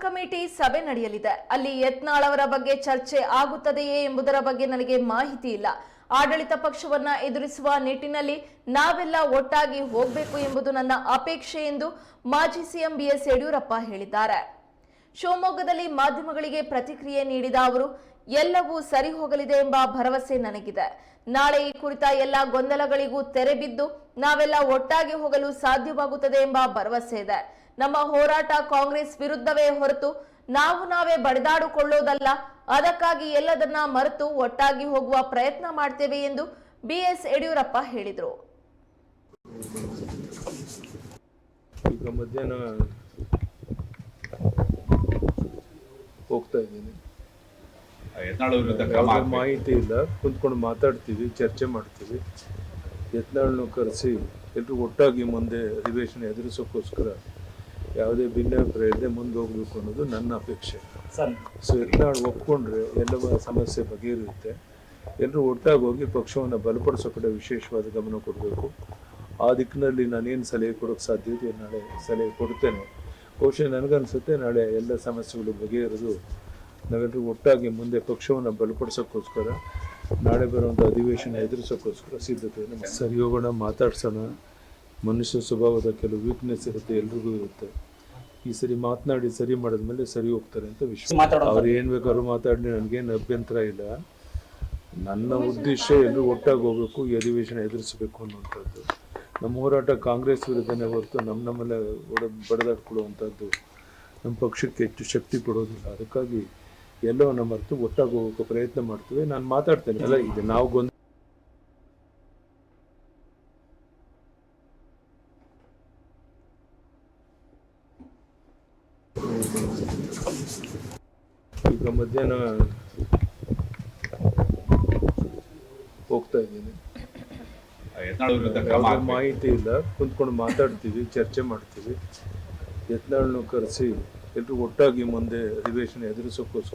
Committee ಸಭೆ ನಡೆಯಲಿದೆ. ಅಲ್ಲಿ ಯತ್ನಾಳ್ ಅವರ ಬಗ್ಗೆ ಚರ್ಚೆ ಆಗುತ್ತದೆಯೇ ಎಂಬುದರ ಬಗ್ಗೆ ನನಗೆ ಮಾಹಿತಿ ಇಲ್ಲ. ಆಡಳಿತ ಪಕ್ಷವನ್ನ ಎದುರಿಸುವ ನಿಟ್ಟಿನಲ್ಲಿ ನಾವೆಲ್ಲ ಒಟ್ಟಾಗಿ ಹೋಗಬೇಕು ಎಂಬುದು ನನ್ನ ಅಪೇಕ್ಷೆ ಎಂದು ಮಾಜಿ ಸಿಎಂ ಬಿಎಸ್ ಯಡಿಯೂರಪ್ಪ ಹೇಳಿದ್ದಾರೆ. ಶಿವಮೊಗ್ಗದಲ್ಲಿ ಮಾಧ್ಯಮಗಳಿಗೆ ಪ್ರತಿಕ್ರಿಯೆ ನೀಡಿದ ಅವರು, ಎಲ್ಲವೂ ಸರಿ ಹೋಗಲಿದೆ ಎಂಬ ಭರವಸೆ ನನಗಿದೆ. ನಾಳೆ ಈ ಕುರಿತ ಎಲ್ಲ ಗೊಂದಲಗಳಿಗೂ ತೆರೆ ಬಿದ್ದು ನಾವೆಲ್ಲ ಒಟ್ಟಾಗಿ ಹೋಗಲು ಸಾಧ್ಯವಾಗುತ್ತದೆ ಎಂಬ ಭರವಸೆ ಇದೆ. ನಮ್ಮ ಹೋರಾಟ ಕಾಂಗ್ರೆಸ್ ವಿರುದ್ಧವೇ ಹೊರತು ನಾವೇ ಬಡಿದಾಡಿಕೊಳ್ಳೋದಲ್ಲ. ಅದಕ್ಕಾಗಿ ಎಲ್ಲದನ್ನ ಮರೆತು ಒಟ್ಟಾಗಿ ಹೋಗುವ ಪ್ರಯತ್ನ ಮಾಡ್ತೇವೆ ಎಂದು ಬಿಎಸ್ ಯಡಿಯೂರಪ್ಪ ಹೇಳಿದರು. ಈಗ ಮಧ್ಯಾಹ್ನ ಹೋಗ್ತಾ ಇದ್ದೀನಿ. ಮಾಹಿತಿ ಇಲ್ಲ, ಕುಂತ್ಕೊಂಡು ಮಾತಾಡ್ತೀವಿ, ಚರ್ಚೆ ಮಾಡ್ತೀವಿ. ಯತ್ನಾಳ್ನು ಕರೆಸಿ ಎಲ್ಲರೂ ಒಟ್ಟಾಗಿ ಮುಂದೆ ಅಧಿವೇಶನ ಎದುರಿಸೋಕ್ಕೋಸ್ಕರ ಯಾವುದೇ ಭಿನ್ನಾಭಿಪ್ರಾಯ ಇಲ್ಲದೆ ಮುಂದೆ ಹೋಗ್ಬೇಕು ಅನ್ನೋದು ನನ್ನ ಅಪೇಕ್ಷೆ. ಸೊ ಯತ್ನಾಳ್ ಒಪ್ಕೊಂಡ್ರೆ ಎಲ್ಲವ ಸಮಸ್ಯೆ ಬಗೆಹರಿಯುತ್ತೆ. ಎಲ್ಲರೂ ಒಟ್ಟಾಗಿ ಹೋಗಿ ಪಕ್ಷವನ್ನು ಬಲಪಡಿಸೋ ಕಡೆ ವಿಶೇಷವಾದ ಗಮನ ಕೊಡಬೇಕು. ಆ ದಿಕ್ಕಿನಲ್ಲಿ ನಾನೇನು ಸಲಹೆ ಕೊಡೋಕ್ಕೆ ಸಾಧ್ಯ ಇದೆ ನಾಳೆ ಸಲಹೆ ಕೊಡ್ತೇನೆ. ಬಹುಶಃ ನನಗನ್ಸುತ್ತೆ ನಾಳೆ ಎಲ್ಲ ಸಮಸ್ಯೆಗಳು ಬಗೆಹರಿದು ನಾವೆಲ್ಲರೂ ಒಟ್ಟಾಗಿ ಮುಂದೆ ಪಕ್ಷವನ್ನು ಬಲಪಡಿಸೋಕ್ಕೋಸ್ಕರ ನಾಳೆ ಬರುವಂಥ ಅಧಿವೇಶನ ಎದುರಿಸೋಕ್ಕೋಸ್ಕರ ಸಿದ್ಧತೆ ಸರಿ ಹೋಗೋಣ, ಮಾತಾಡ್ಸೋಣ. ಮನುಷ್ಯ ಸ್ವಭಾವದ ಕೆಲವು ವೀಕ್ನೆಸ್ ಇರುತ್ತೆ, ಎಲ್ರಿಗೂ ಇರುತ್ತೆ. ಈ ಸರಿ ಮಾತನಾಡಿ ಸರಿ ಮಾಡಿದ್ಮೇಲೆ ಸರಿ ಹೋಗ್ತಾರೆ ಅಂತ ವಿಶ್ವಾಸ. ಅವ್ರು ಏನು ಬೇಕಾದ್ರೂ ಮಾತಾಡಿ ನನಗೇನು ಅಭ್ಯಂತರ ಇಲ್ಲ. ನನ್ನ ಉದ್ದೇಶ ಎಲ್ಲರೂ ಒಟ್ಟಾಗಿ ಹೋಗ್ಬೇಕು, ಈ ಅಧಿವೇಶನ ಎದುರಿಸಬೇಕು ಅನ್ನುವಂಥದ್ದು. ನಮ್ಮ ಹೋರಾಟ ಕಾಂಗ್ರೆಸ್ ವಿರುದ್ಧನೇ ಹೊರತು ನಮ್ಮಲ್ಲೇ ಬಡದಾಡ್ಕೊಳ್ಳುವಂಥದ್ದು ನಮ್ಮ ಪಕ್ಷಕ್ಕೆ ಹೆಚ್ಚು ಶಕ್ತಿ ಕೊಡೋದಿಲ್ಲ. ಅದಕ್ಕಾಗಿ ಎಲ್ಲವನ್ನ ಮರೆತು ಒಟ್ಟಾಗಿ ಹೋಗೋಕೆ ಪ್ರಯತ್ನ ಮಾಡ್ತೀವಿ. ನಾನು ಮಾತಾಡ್ತೇನೆ ಅಲ್ಲ, ಇದು ನಾವು ಈಗ ಮಧ್ಯಾಹ್ನ ಹೋಗ್ತಾ ಇದ್ದೀನಿ. ಮಾಹಿತಿ ಇಲ್ಲ, ಕುಂತ್ಕೊಂಡು ಮಾತಾಡ್ತೀವಿ, ಚರ್ಚೆ ಮಾಡ್ತೀವಿ. ಯತ್ನಾಳ್ನು ಕರೆಸಿ ಎಲ್ಲರೂ ಒಟ್ಟಾಗಿ ಮುಂದೆ ಅಧಿವೇಶನ ಎದುರಿಸೋಕ್ಕೋಸ್ಕರ